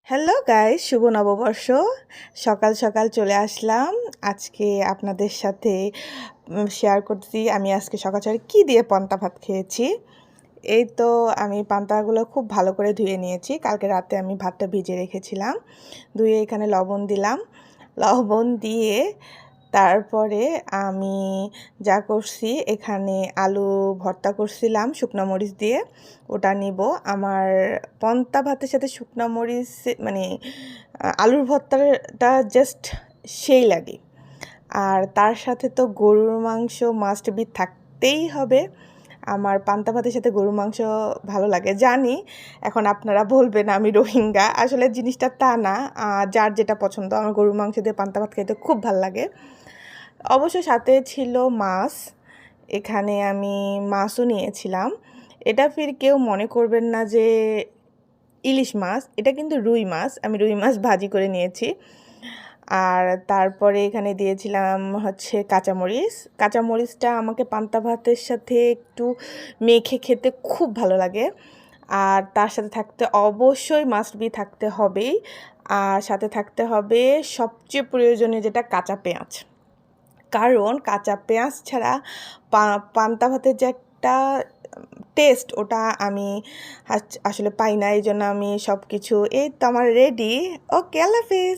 Hello guys, শুভ নববর্ষ। সকাল সকাল চলে আসলাম আজকে আপনাদের সাথে শেয়ার করছি আমি আজকে সকাল সকাল কী দিয়ে পান্তা ভাত খেয়েছি। এই তো আমি পান্তাগুলো খুব ভালো করে ধুয়ে নিয়েছি। কালকে রাতে আমি ভাতটা ভিজে রেখেছিলাম, ধুয়ে এখানে লবণ দিলাম। লবণ দিয়ে তারপরে আমি যা করছি, এখানে আলু ভর্তা করছিলাম শুকনো মরিচ দিয়ে, ওটা নিব। আমার পান্তা ভাতের সাথে শুকনো মরিচ মানে আলুর ভর্তাটা জাস্ট সেই লাগে। আর তার সাথে তো গরুর মাংস মাস্ট বি থাকতেই হবে। আমার পান্তা ভাতের সাথে গরুর মাংস ভালো লাগে জানি। এখন আপনারা বলবেন আমি রোহিঙ্গা, আসলে জিনিসটা তা না। যার যেটা পছন্দ, আমার গরুর মাংস দিয়ে পান্তা ভাত খেতে খুব ভালো লাগে। অবশ্য সাথে ছিল মাছ, এখানে আমি মাছও নিয়েছিলাম। এটা ফির কেউ মনে করবেন না যে ইলিশ মাছ, এটা কিন্তু রুই মাছ। আমি রুই মাছ ভাজি করে নিয়েছি। আর তারপরে এখানে দিয়েছিলাম হচ্ছে কাঁচামরিচ। কাঁচামরিচটা আমাকে পান্তা ভাতের সাথে একটু মেখে খেতে খুব ভালো লাগে। আর তার সাথে থাকতে অবশ্যই মাস্ট বি থাকতে হবেই। আর সাথে থাকতে হবে সবচেয়ে প্রয়োজনীয় যেটা, কাঁচা পেঁয়াজ। কারণ কাঁচা পেঁয়াজ ছাড়া পান্তা ভাতের যে একটা টেস্ট, ওটা আমি আসলে পাই না। এই জন্য আমি সব কিছু, এই তো আমার রেডি। ওকে, আল্লাহ হাফিজ।